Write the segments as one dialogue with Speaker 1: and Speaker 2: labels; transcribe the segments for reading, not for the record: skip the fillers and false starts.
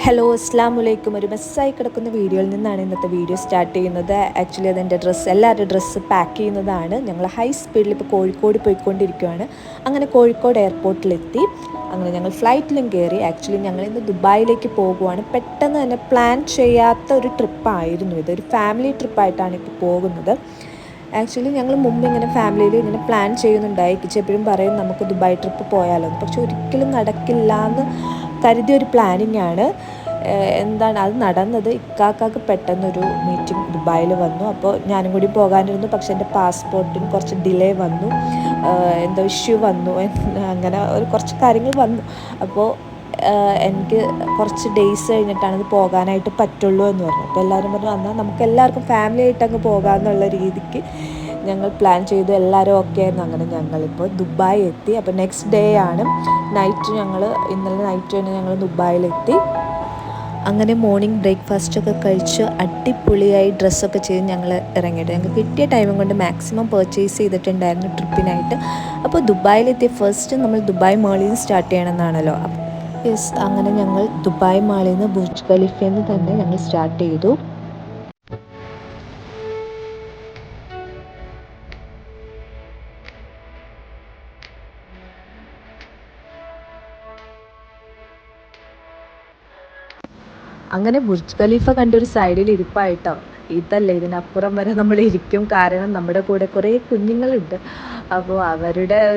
Speaker 1: Hello അസ്സാം വലൈക്കും. ഒരു മെസ്സായി കിടക്കുന്ന വീഡിയോയിൽ നിന്നാണ് ഇന്നത്തെ വീഡിയോ സ്റ്റാർട്ട് ചെയ്യുന്നത്. ആക്ച്വലി അതെൻ്റെ എല്ലാവരുടെ ഡ്രസ്സ് പാക്ക് ചെയ്യുന്നതാണ്. ഞങ്ങൾ ഹൈ സ്പീഡിൽ ഇപ്പോൾ കോഴിക്കോട് പോയിക്കൊണ്ടിരിക്കുകയാണ്. അങ്ങനെ കോഴിക്കോട് എയർപോർട്ടിലെത്തി. അങ്ങനെ ഞങ്ങൾ ഫ്ലൈറ്റിലും കയറി. ആക്ച്വലി ഞങ്ങൾ ഇന്ന് ദുബായിലേക്ക് പോകുവാണ്. പെട്ടെന്ന് തന്നെ പ്ലാൻ ചെയ്യാത്ത ഒരു ട്രിപ്പായിരുന്നു ഇത്. ഒരു ഫാമിലി ട്രിപ്പായിട്ടാണ് ഇപ്പോൾ പോകുന്നത്. ആക്ച്വലി ഞങ്ങൾ മുമ്പ് ഇങ്ങനെ ഫാമിലിയിൽ ഇങ്ങനെ പ്ലാൻ ചെയ്യുന്നുണ്ടായി. എപ്പോഴും പറയും നമുക്ക് ദുബായ് ട്രിപ്പ് പോയാലോ എന്ന്. പക്ഷെ ഒരിക്കലും നടക്കില്ല എന്ന് കരുതിയൊരു പ്ലാനിങ് ആണ്. എന്താണ് അത് നടന്നത്, ഇക്കാക്കാക്ക് പെട്ടെന്നൊരു മീറ്റിംഗ് ദുബായിൽ വന്നു. അപ്പോൾ ഞാനും കൂടി പോകാനിരുന്നു. പക്ഷെ എൻ്റെ പാസ്പോർട്ടിന് കുറച്ച് ഡിലേ വന്നു, എന്തോ ഇഷ്യൂ വന്നു, അങ്ങനെ കുറച്ച് കാര്യങ്ങൾ വന്നു. അപ്പോൾ എനിക്ക് കുറച്ച് ഡേയ്സ് കഴിഞ്ഞിട്ടാണ് ഇത് പോകാനായിട്ട് പറ്റുള്ളൂ എന്ന് പറഞ്ഞു. അപ്പോൾ എല്ലാവരും പറഞ്ഞു എന്നാൽ നമുക്ക് എല്ലാവർക്കും ഫാമിലി ആയിട്ട് അങ്ങ് പോകാമെന്നുള്ള രീതിക്ക് ഞങ്ങൾ പ്ലാൻ ചെയ്തു. എല്ലാവരും ഓക്കെ ആയിരുന്നു. അങ്ങനെ ഞങ്ങളിപ്പോൾ ദുബായ് എത്തി. അപ്പോൾ നെക്സ്റ്റ് ഡേ ആണ് നൈറ്റ്. ഇന്നലെ നൈറ്റ് തന്നെ ഞങ്ങൾ ദുബായിലെത്തി. അങ്ങനെ മോർണിംഗ് ബ്രേക്ക്ഫാസ്റ്റൊക്കെ കഴിച്ച് അടിപൊളിയായി ഡ്രസ്സൊക്കെ ചെയ്ത് ഞങ്ങൾ ഇറങ്ങിയിട്ട് ഞങ്ങൾക്ക് കിട്ടിയ ടൈമും കൊണ്ട് മാക്സിമം പർച്ചേസ് ചെയ്തിട്ടുണ്ടായിരുന്നു ട്രിപ്പിനായിട്ട്. അപ്പോൾ ദുബായിലെത്തിയ ഫസ്റ്റ് നമ്മൾ ദുബായ് മാളിൽ നിന്ന് സ്റ്റാർട്ട് ചെയ്യണമെന്നാണല്ലോ. യെസ്, അങ്ങനെ ഞങ്ങൾ ദുബായ് മാളിൽ നിന്ന് ബുർജ് ഖലീഫയിൽ നിന്ന് തന്നെ ഞങ്ങൾ സ്റ്റാർട്ട് ചെയ്തു. അങ്ങനെ ബുർജ് ഖലീഫ കണ്ടൊരു സൈഡിൽ ഇരിപ്പായിട്ടോ. ഇതല്ലേ, ഇതിനപ്പുറം വരെ നമ്മൾ ഇരിക്കും. കാരണം നമ്മുടെ കൂടെ കുറേ കുഞ്ഞുങ്ങളുണ്ട്. അപ്പോൾ അവരുടെ ആ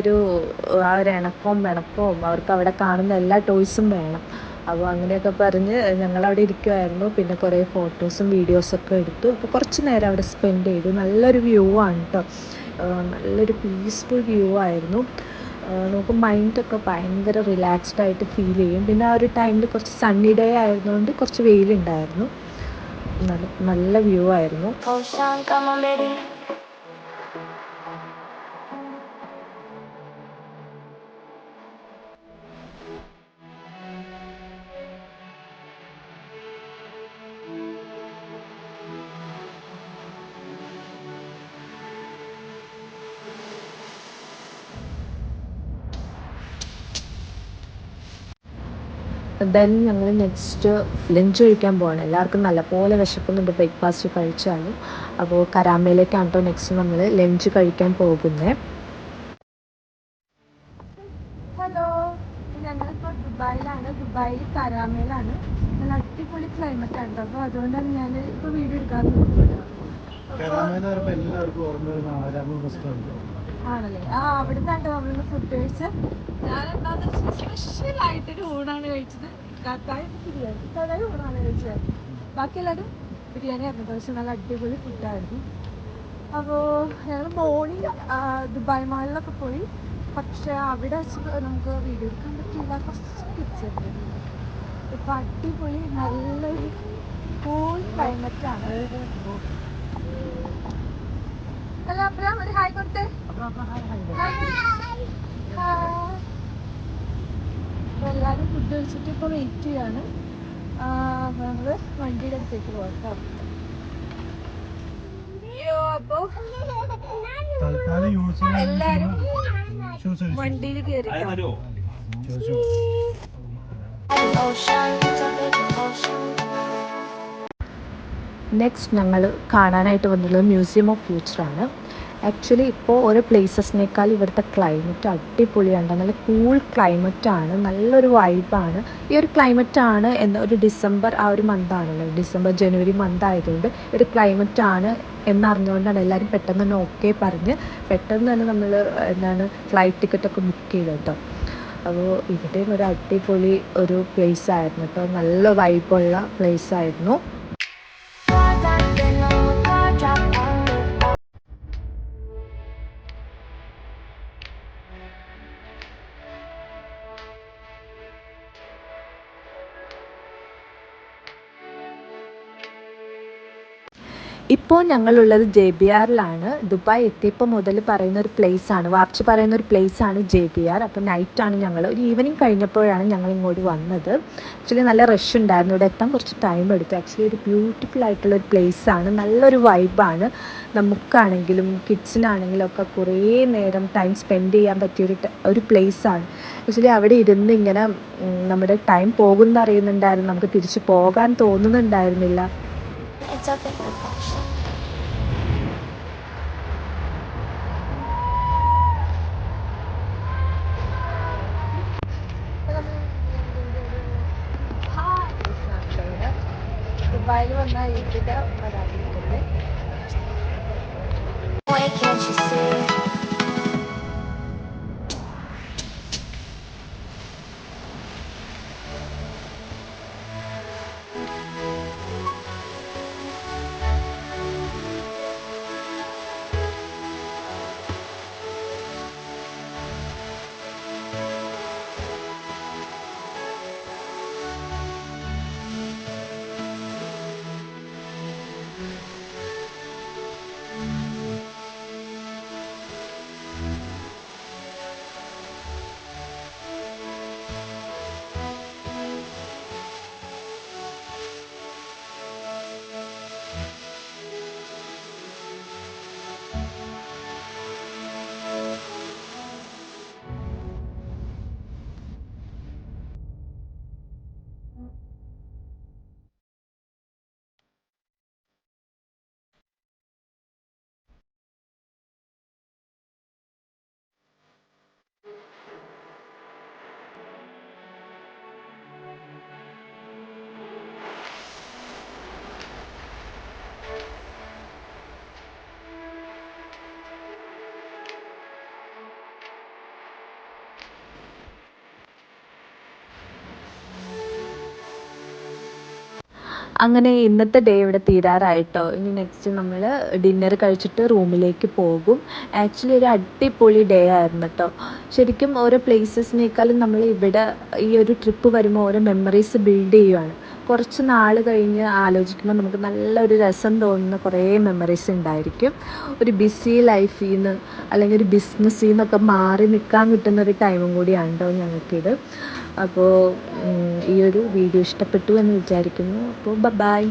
Speaker 1: ഒരു ഇണക്കവും പിണക്കവും, അവർക്ക് അവിടെ കാണുന്ന എല്ലാ ടോയ്സും വേണം. അപ്പോൾ അങ്ങനെയൊക്കെ പറഞ്ഞ് ഞങ്ങളവിടെ ഇരിക്കുമായിരുന്നു. പിന്നെ കുറേ ഫോട്ടോസും വീഡിയോസൊക്കെ എടുത്തു. അപ്പോൾ കുറച്ച് നേരം അവിടെ സ്പെൻഡ് ചെയ്തു. നല്ലൊരു വ്യൂ ആണ് കേട്ടോ. നല്ലൊരു പീസ്ഫുൾ വ്യൂ ആയിരുന്നു. നമുക്ക് മൈൻഡൊക്കെ ഭയങ്കര റിലാക്സ്ഡ് ആയിട്ട് ഫീൽ ചെയ്യും. പിന്നെ ആ ഒരു ടൈമിൽ കുറച്ച് സണ്ണി ഡേ ആയതുകൊണ്ട് കുറച്ച് വെയിലുണ്ടായിരുന്നു. നല്ല വ്യൂ ആയിരുന്നു. എന്തായാലും ഞങ്ങൾ നെക്സ്റ്റ് ലഞ്ച് കഴിക്കാൻ പോവാണ്. എല്ലാവർക്കും നല്ലപോലെ വിശക്കുന്നുണ്ട് ബ്രേക്ക്ഫാസ്റ്റ് കഴിച്ചാലും. അപ്പോൾ കരാമയിലേക്കാണ് കേട്ടോ നെക്സ്റ്റ് നമ്മൾ ലഞ്ച് കഴിക്കാൻ പോകുന്നത്. ഹലോ, ഞങ്ങളിപ്പോൾ ദുബായിലാണ്. ദുബായിൽ കരാമയിലാണ്. നല്ല അടിപൊളി ക്ലൈമറ്റ് ആണ്. അപ്പോൾ അതുകൊണ്ടാണ് ഞാൻ ഇപ്പോൾ വീഡിയോ എടുക്കാൻ നോക്കുന്നത്. ആണല്ലേ? അവിടെ നിന്നാണ് നമ്മളിന്ന് ഫുഡ് കഴിച്ചത്. ഞാൻ എന്താണെന്ന് വെച്ചാൽ സ്പെഷ്യലായിട്ടൊരു ഊണാണ് കഴിച്ചത്. ബിരിയാണി ഊണാണ് കഴിച്ചത്. ബാക്കി എല്ലാവരും ബിരിയാണി ആയിരുന്നു. പക്ഷെ നല്ല അടിപൊളി ഫുഡായിരുന്നു. അപ്പോൾ ഞങ്ങൾ മോർണിംഗ് ദുബായ് മാളിലൊക്കെ പോയി. പക്ഷെ അവിടെ വെച്ച് നമുക്ക് വീഡിയോ എടുക്കാൻ പറ്റില്ല. കുറച്ച് പിടിച്ചിട്ടുണ്ട്. ഇപ്പം അടിപൊളി നല്ലൊരു കൂൾ ക്ലൈമറ്റാണ്. അല്ല, അബ്രാം ഒരു ഹായ് കൊടുത്തേ. എല്ലാവരും ഫുഡ് കഴിച്ചിട്ട് ഇപ്പോൾ വെയിറ്റ് ചെയ്യാണ്. നമ്മൾ വണ്ടിയുടെ അടുത്തേക്ക് പോകാം. അപ്പോൾ എല്ലാവരും വണ്ടിയിൽ കയറി. നെക്സ്റ്റ് ഞങ്ങൾ കാണാനായിട്ട് വന്നുള്ളത് മ്യൂസിയം ഓഫ് ഫ്യൂച്ചറാണ്. ആക്ച്വലി ഇപ്പോൾ ഓരോ പ്ലേസസിനേക്കാൾ ഇവിടുത്തെ ക്ലൈമറ്റ് അടിപൊളിയാണ്. നല്ല കൂൾ ക്ലൈമറ്റാണ്, നല്ലൊരു വൈബാണ്. ഈ ഒരു ക്ലൈമറ്റാണ് ഒരു ഡിസംബർ ആ ഒരു മന്താണല്ലോ, ഡിസംബർ ജനുവരി മന്ത് ആയതുകൊണ്ട് ഒരു ക്ലൈമറ്റാണ് എന്നറിഞ്ഞുകൊണ്ടാണ് എല്ലാവരും പെട്ടെന്ന് തന്നെ ഓക്കെ പറഞ്ഞ് പെട്ടെന്ന് തന്നെ നമ്മൾ ഫ്ലൈറ്റ് ടിക്കറ്റൊക്കെ ബുക്ക് ചെയ്തു കേട്ടോ. അപ്പോൾ ഇവിടെയും ഒരു അടിപൊളി ഒരു പ്ലേസ് ആയിരുന്നു കേട്ടോ. നല്ല വൈബുള്ള പ്ലേസ് ആയിരുന്നു. ഇപ്പോൾ ഞങ്ങളുള്ളത് JBRലാണ്. ദുബായ് എത്തിയപ്പോൾ മുതൽ പറയുന്ന ഒരു പ്ലേസാണ്, വാപ്ചി പറയുന്ന ഒരു പ്ലേസാണ് JBR. അപ്പോൾ നൈറ്റാണ് ഞങ്ങൾ, ഒരു ഈവനിങ് കഴിഞ്ഞപ്പോഴാണ് ഞങ്ങൾ ഇങ്ങോട്ട് വന്നത്. ആക്ച്വലി നല്ല റഷ് ഉണ്ടായിരുന്നു, ഇവിടെ എത്താൻ കുറച്ച് ടൈം എടുത്തു. ആക്ച്വലി ഒരു ബ്യൂട്ടിഫുൾ ആയിട്ടുള്ള ഒരു പ്ലേസാണ്, നല്ലൊരു വൈബാണ്. നമുക്കാണെങ്കിലും കിഡ്സിനാണെങ്കിലും ഒക്കെ കുറേ നേരം ടൈം സ്പെൻഡ് ചെയ്യാൻ പറ്റിയൊരു ഒരു പ്ലേസാണ്. ആക്ച്വലി അവിടെ ഇരുന്ന് ഇങ്ങനെ നമ്മുടെ ടൈം പോകുമെന്ന് അറിയുന്നുണ്ടായിരുന്നു, നമുക്ക് തിരിച്ച് പോകാൻ തോന്നുന്നുണ്ടായിരുന്നില്ല.
Speaker 2: It's open for fashion.
Speaker 1: ദുബായിൽ വന്നാൽ ഇതിൻ്റെ വരാതിരിക്കട്ടെ.
Speaker 2: Why can't you see?
Speaker 1: അങ്ങനെ ഇന്നത്തെ ഡേ ഇവിടെ തീരാറായിട്ടോ. ഇനി നെക്സ്റ്റ് നമ്മൾ ഡിന്നർ കഴിച്ചിട്ട് റൂമിലേക്ക് പോകും. ആക്ച്വലി ഒരു അടിപൊളി ഡേ ആയിരുന്നു കേട്ടോ. ശരിക്കും ഓരോ പ്ലേസസിനേക്കാളും നമ്മൾ ഇവിടെ ഈ ഒരു ട്രിപ്പ് വരുമ്പോൾ ഓരോ മെമ്മറീസ് ബിൽഡ് ചെയ്യുവാണ്. കുറച്ച് നാൾ കഴിഞ്ഞ് ആലോചിക്കുമ്പോൾ നമുക്ക് നല്ലൊരു രസം തോന്നുന്ന കുറേ മെമ്മറീസ് ഉണ്ടായിരിക്കും. ഒരു ബിസി ലൈഫിൽ നിന്ന് അല്ലെങ്കിൽ ഒരു ബിസിനസ്സിൽ നിന്നൊക്കെ മാറി നിൽക്കാൻ കിട്ടുന്നൊരു ടൈമും കൂടിയാണ് കേട്ടോ ഞങ്ങൾക്കിത്. അപ്പോൾ ഈ ഒരു വീഡിയോ ഇഷ്ടപ്പെട്ടു എന്ന് വിചാരിക്കുന്നു. അപ്പോൾ ബൈ.